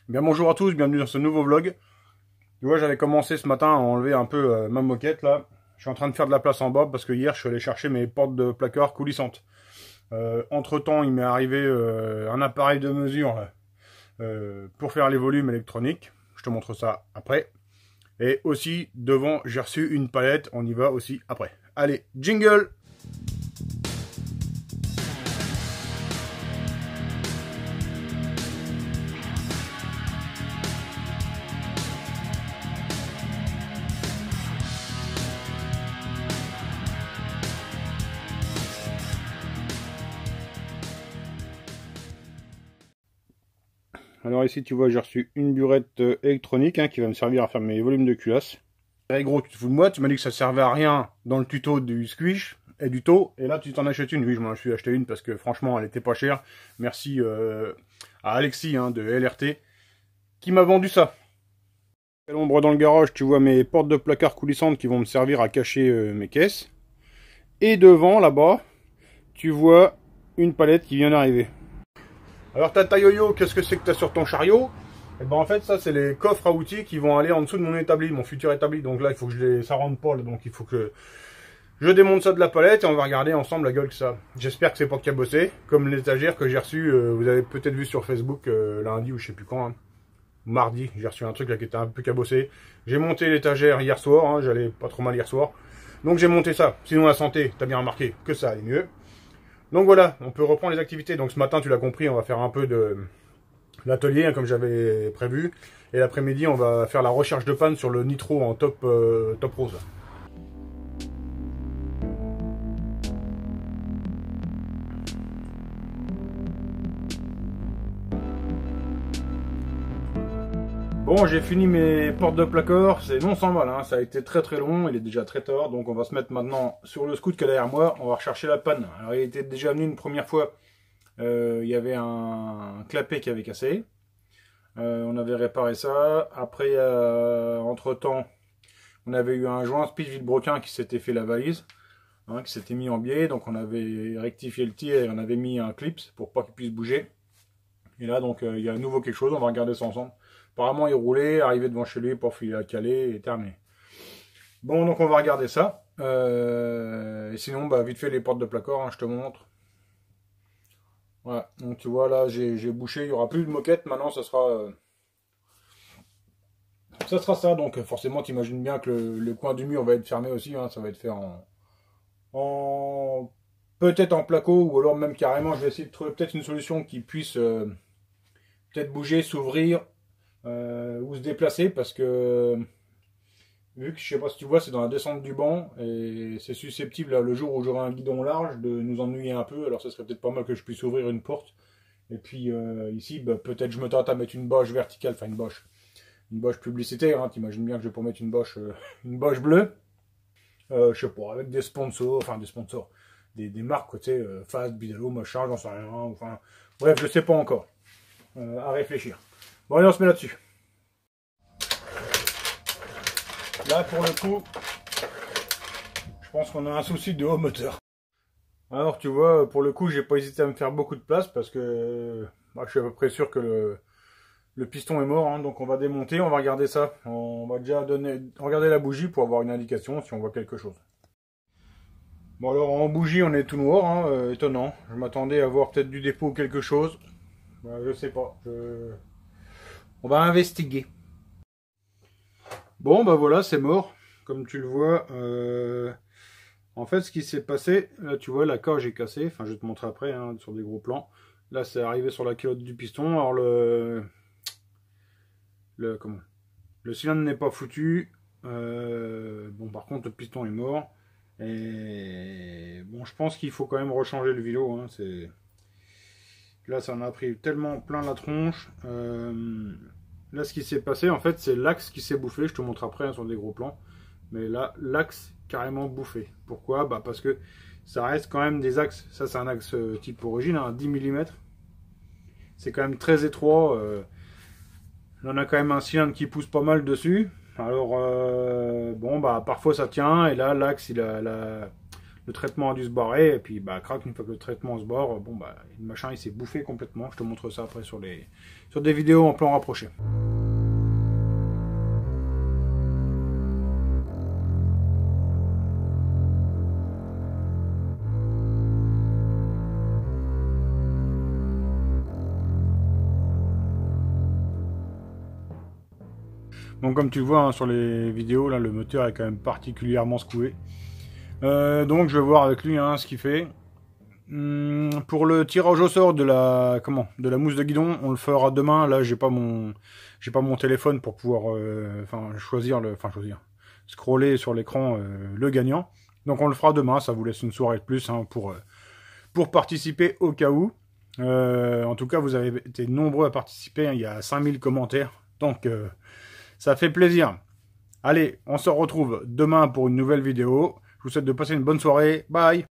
Bien bonjour à tous, bienvenue dans ce nouveau vlog. Tu vois, j'avais commencé ce matin à enlever un peu ma moquette là. Je suis en train de faire de la place en bas parce que hier je suis allé chercher mes portes de placard coulissantes. Entre temps, il m'est arrivé un appareil de mesure pour faire les volumes électroniques. Je te montre ça après. Et aussi, devant, j'ai reçu une palette. On y va aussi après. Allez, jingle! Alors ici tu vois j'ai reçu une burette électronique qui va me servir à faire mes volumes de culasse. Hey gros, tu te fous de moi, tu m'as dit que ça servait à rien dans le tuto du squish et du taux, et là tu t'en achètes une. Oui, je m'en suis acheté une parce que franchement elle était pas chère. Merci à Alexis de LRT qui m'a vendu ça. À l'ombre dans le garage, tu vois mes portes de placard coulissantes qui vont me servir à cacher mes caisses. Et devant là-bas, tu vois une palette qui vient d'arriver. Alors tata Yo-Yo, qu'est-ce que c'est que tu as sur ton chariot? Et ben en fait ça c'est les coffres à outils qui vont aller en dessous de mon établi, mon futur établi. Donc là il faut que ça rentre pas là, donc il faut que je démonte ça de la palette et on va regarder ensemble la gueule que ça. J'espère que c'est pas cabossé, comme l'étagère que j'ai reçu, vous avez peut-être vu sur Facebook lundi ou je sais plus quand, mardi, j'ai reçu un truc là qui était un peu cabossé. J'ai monté l'étagère hier soir, j'allais pas trop mal hier soir. Donc j'ai monté ça, sinon la santé, t'as bien remarqué que ça allait mieux. Donc voilà, on peut reprendre les activités. Donc ce matin, tu l'as compris, on va faire un peu de l'atelier comme j'avais prévu. Et l'après-midi, on va faire la recherche de panne sur le nitro en top rose. Bon, j'ai fini mes portes de placard, c'est non sans mal, ça a été très très long, il est déjà très tard, donc on va se mettre maintenant sur le scoot qui est derrière moi, on va rechercher la panne. Alors il était déjà venu une première fois, il y avait un clapet qui avait cassé, on avait réparé ça, après entre temps, on avait eu un joint speed villebrequin qui s'était fait la valise, qui s'était mis en biais, donc on avait rectifié le tir et on avait mis un clips pour pas qu'il puisse bouger. Et là donc il y a à nouveau quelque chose, on va regarder ça ensemble. Apparemment, il roulait, arrivé devant chez lui, pour filer à caler et terminé. Bon, donc on va regarder ça. Et sinon, vite fait les portes de placard, je te montre. Voilà, donc tu vois là, j'ai bouché, il n'y aura plus de moquette. Maintenant, ça sera ça. Donc forcément, tu imagines bien que le coin du mur va être fermé aussi. Ça va être fait peut-être en placo, ou alors même carrément, je vais essayer de trouver peut-être une solution qui puisse peut-être bouger, s'ouvrir. Ou se déplacer parce que vu que je sais pas si tu vois c'est dans la descente du banc et c'est susceptible là, le jour où j'aurai un guidon large de nous ennuyer un peu. Alors ça serait peut-être pas mal que je puisse ouvrir une porte et puis ici peut-être je me tente à mettre une bâche verticale, enfin une bâche publicitaire, t'imagines bien que je vais pour mettre une bâche bleue, je sais pas, avec des sponsors, des marques côté Fast, Bidalo, machin, j'en sais rien, enfin bref je sais pas encore, à réfléchir. Bon, allez, on se met là-dessus. Là, pour le coup, je pense qu'on a un souci de haut moteur. Alors, tu vois, pour le coup, j'ai pas hésité à me faire beaucoup de place parce que je suis à peu près sûr que le piston est mort. Donc, on va démonter, on va regarder ça. On va déjà regarder la bougie pour avoir une indication si on voit quelque chose. Bon, alors, en bougie, on est tout noir, étonnant. Je m'attendais à voir peut-être du dépôt ou quelque chose. Je sais pas. On va investiguer. Bon, voilà, c'est mort. Comme tu le vois, en fait, ce qui s'est passé, là, tu vois, la cage est cassée. Enfin, je vais te montrer après, sur des gros plans. Là, c'est arrivé sur la culotte du piston. Alors, le cylindre n'est pas foutu. Bon, par contre, le piston est mort. Et bon, je pense qu'il faut quand même rechanger le vélo. Là, ça en a pris tellement plein la tronche. Là, ce qui s'est passé, en fait, c'est l'axe qui s'est bouffé. Je te montre après sur des gros plans. Mais là, l'axe carrément bouffé. Pourquoi? Parce que ça reste quand même des axes. Ça, c'est un axe type origine, 10 mm. C'est quand même très étroit. On a quand même un cylindre qui pousse pas mal dessus. Alors, parfois ça tient. Et là, l'axe, le traitement a dû se barrer, et puis bah crac, une fois que le traitement se barre, bon bah le machin il s'est bouffé complètement. Je te montre ça après sur des vidéos en plan rapproché. Donc comme tu le vois hein, sur les vidéos, là le moteur est quand même particulièrement secoué. Donc je vais voir avec lui hein, ce qu'il fait. Pour le tirage au sort de la mousse de guidon, on le fera demain. Là j'ai pas mon téléphone pour pouvoir scroller sur l'écran le gagnant. Donc on le fera demain, ça vous laisse une soirée de plus hein, pour participer au cas où. En tout cas vous avez été nombreux à participer, hein, il y a 5000 commentaires. Donc ça fait plaisir. Allez, on se retrouve demain pour une nouvelle vidéo. Je vous souhaite de passer une bonne soirée. Bye!